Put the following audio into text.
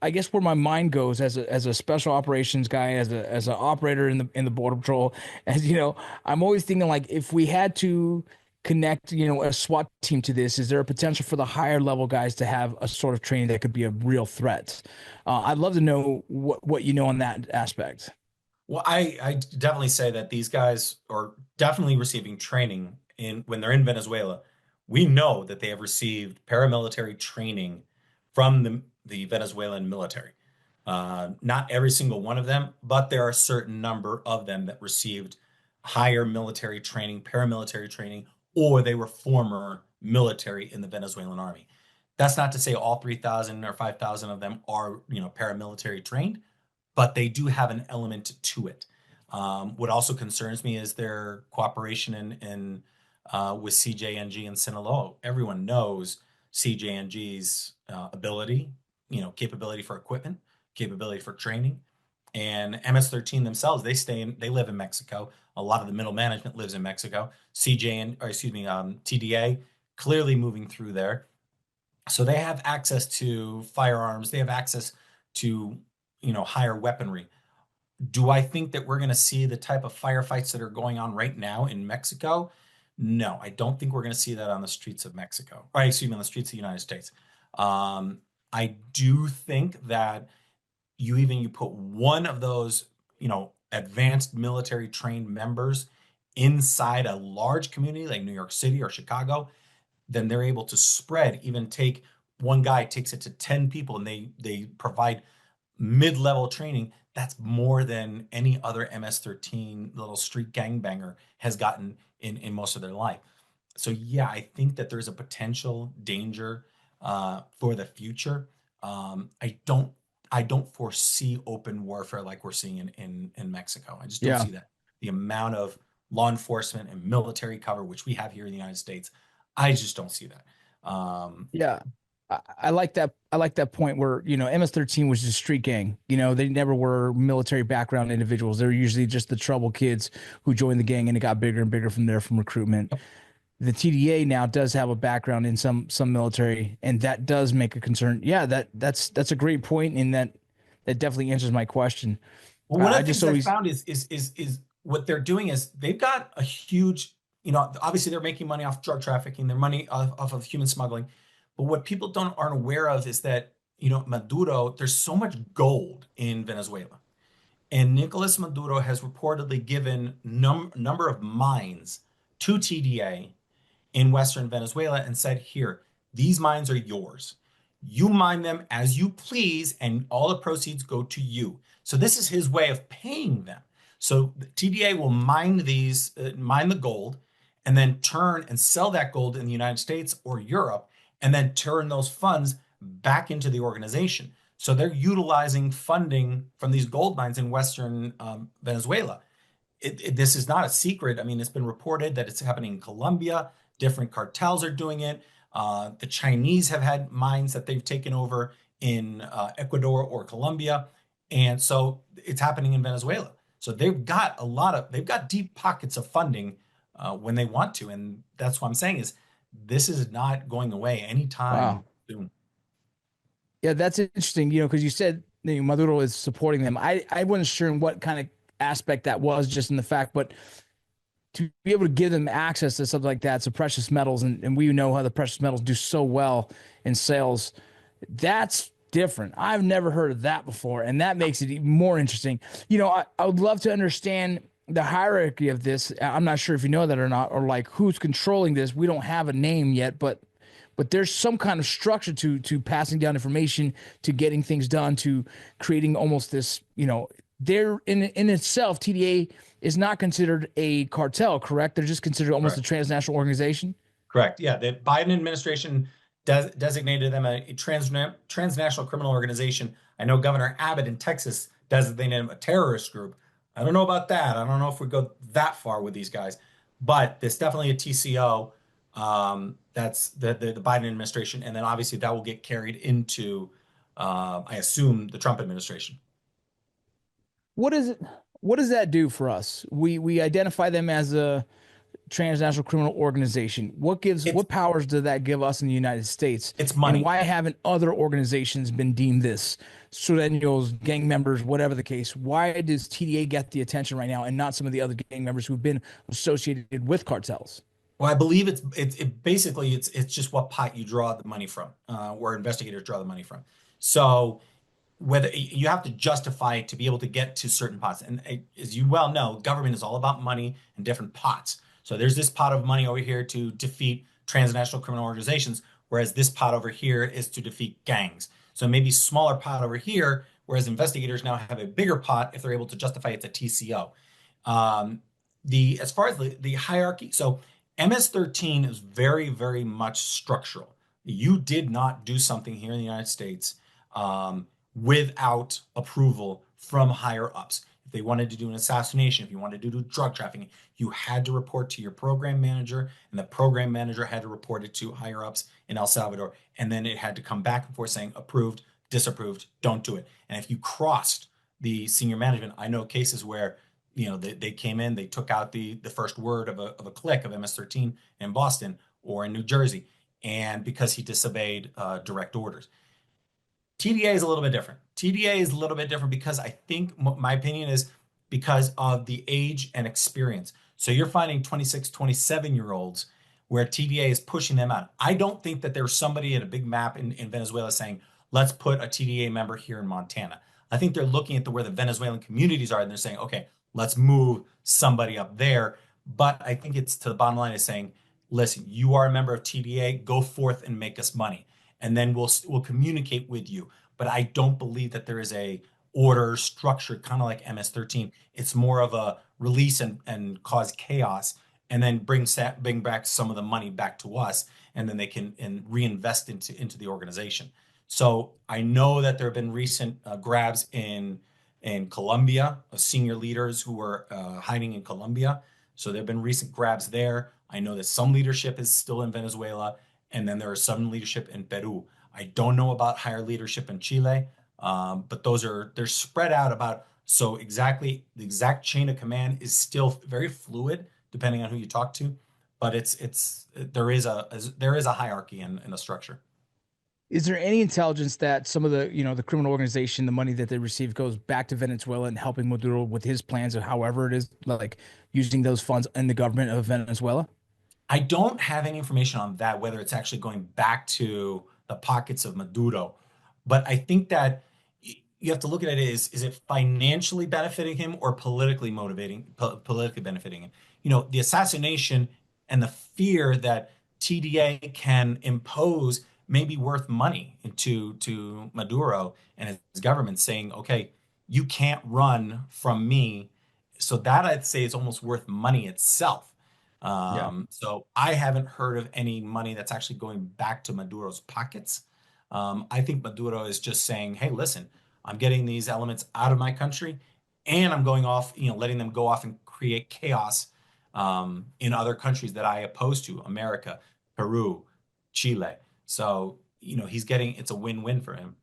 I guess where my mind goes as a special operations guy, as an operator in the border patrol, as you know, I'm always thinking like if we had to connect, a SWAT team to this, is there a potential for the higher level guys to have a sort of training that could be a real threat? I'd love to know what you know on that aspect. Well, I definitely say that these guys are definitely receiving training in when they're in Venezuela. We know that they have received paramilitary training from the Venezuelan military. Not every single one of them, but there are a certain number of them that received higher military training, paramilitary training, or they were former military in the Venezuelan army. That's not to say all 3,000 or 5,000 of them are, paramilitary trained, but they do have an element to it. What also concerns me is their cooperation with CJNG and Sinaloa. Everyone knows CJNG's ability, capability for equipment, capability for training, and MS-13 themselves. They live in Mexico. A lot of the middle management lives in Mexico. TDA clearly moving through there. So they have access to firearms. They have access to, higher weaponry. Do I think that we're going to see the type of firefights that are going on right now in Mexico? No, I don't think we're going to see that on the streets of Mexico, or excuse me, on the streets of the United States. I do think that you put one of those, advanced military trained members inside a large community like New York City or Chicago, then they're able to spread, even take one guy takes it to 10 people and they provide mid-level training. That's more than any other MS-13 little street gangbanger has gotten in most of their life. So yeah, I think that there's a potential danger for the future. I don't foresee open warfare like we're seeing in Mexico. I just don't Yeah. see that. The amount of law enforcement and military cover which we have here in the United States, I just don't see that. Yeah. I like that. I like that point where, MS-13 was just street gang. They never were military background individuals. They were usually just the trouble kids who joined the gang and it got bigger and bigger from there from recruitment. The TDA now does have a background in some military, and that does make a concern. Yeah, that's a great point, and that definitely answers my question. Well, one of I the just things I always found is what they're doing is they've got a huge, obviously they're making money off drug trafficking, their money off of human smuggling. But what people don't aren't aware of is that, Maduro, there's so much gold in Venezuela. And Nicolas Maduro has reportedly given number of mines to TDA in Western Venezuela and said, here, these mines are yours. You mine them as you please, and all the proceeds go to you. So this is his way of paying them. So the TDA will mine the gold, and then turn and sell that gold in the United States or Europe, and then turn those funds back into the organization. So they're utilizing funding from these gold mines in Western Venezuela. This is not a secret. I mean, it's been reported that it's happening in Colombia. Different cartels are doing it. The Chinese have had mines that they've taken over in Ecuador or Colombia. And so it's happening in Venezuela. So they've got deep pockets of funding when they want to. And that's what I'm saying is this is not going away anytime wow. soon. Yeah, that's interesting. Because you said Maduro is supporting them. I wasn't sure in what kind of aspect that was, just in the fact, but to be able to give them access to something like that, so precious metals, and we know how the precious metals do so well in sales. That's different. I've never heard of that before, and that makes it even more interesting. I would love to understand the hierarchy of this. I'm not sure if you know that or not, or like who's controlling this. We don't have a name yet, but there's some kind of structure to passing down information, to getting things done, to creating almost this. They're in itself, TDA is not considered a cartel, correct? They're just considered almost a Correct. transnational organization. Correct. Yeah, the Biden administration designated them a transnational criminal organization. I know Governor Abbott in Texas designated them a terrorist group. I don't know about that. I don't know if we go that far with these guys, but there's definitely a TCO. That's the Biden administration, and then obviously that will get carried into, I assume, the Trump administration. What is it? What does that do for us? We identify them as a transnational criminal organization. It's what powers does that give us in the United States? it's And money. why haven't other organizations been deemed this? Sureños, gang members, whatever the case. Why does TDA get the attention right now and not some of the other gang members who've been associated with cartels? Well, I believe basically it's just what pot you draw the money from, where investigators draw the money from. So whether you have to justify it to be able to get to certain pots. And as you well know, government is all about money and different pots. So there's this pot of money over here to defeat transnational criminal organizations, whereas this pot over here is to defeat gangs. So maybe smaller pot over here, whereas investigators now have a bigger pot if they're able to justify it's a TCO. Um, the as far as the hierarchy, so MS-13 is very, very much structural. You did not do something here in the United States without approval from higher ups. If they wanted to do an assassination, if you wanted to do drug trafficking, you had to report to your program manager, and the program manager had to report it to higher ups in El Salvador. And then it had to come back and forth saying approved, disapproved, don't do it. And if you crossed the senior management, I know cases where they came in, they took out the first word of a click of MS-13 in Boston or in New Jersey, and because he disobeyed direct orders. TDA is a little bit different. TDA is a little bit different because I think my opinion is because of the age and experience. So you're finding 26, 27-year-olds where TDA is pushing them out. I don't think that there's somebody at a big map in Venezuela saying, let's put a TDA member here in Montana. I think they're looking at where the Venezuelan communities are and they're saying, okay, let's move somebody up there. But I think it's to the bottom line is saying, listen, you are a member of TDA, go forth and make us money. And then we'll communicate with you. But I don't believe that there is a order structure, kind of like MS-13. It's more of a release and cause chaos, and then bring back some of the money back to us, and then they can reinvest into the organization. So I know that there have been recent grabs in Colombia of senior leaders who were hiding in Colombia. So there have been recent grabs there. I know that some leadership is still in Venezuela, and then there is some leadership in Peru. I don't know about higher leadership in Chile, but they're spread out about. So exactly the exact chain of command is still very fluid depending on who you talk to, but there is a hierarchy and a structure. Is there any intelligence that some of the criminal organization, the money that they receive goes back to Venezuela and helping Maduro with his plans of however it is, like using those funds in the government of Venezuela? I don't have any information on that, whether it's actually going back to the pockets of Maduro. But I think that you have to look at it is it financially benefiting him or politically benefiting him? The assassination and the fear that TDA can impose may be worth money to Maduro and his government saying, okay, you can't run from me. So that I'd say is almost worth money itself. Yeah. So I haven't heard of any money that's actually going back to Maduro's pockets. I think Maduro is just saying, hey, listen, I'm getting these elements out of my country and I'm going off, letting them go off and create chaos in other countries that I oppose to, America, Peru, Chile. So, it's a win-win for him.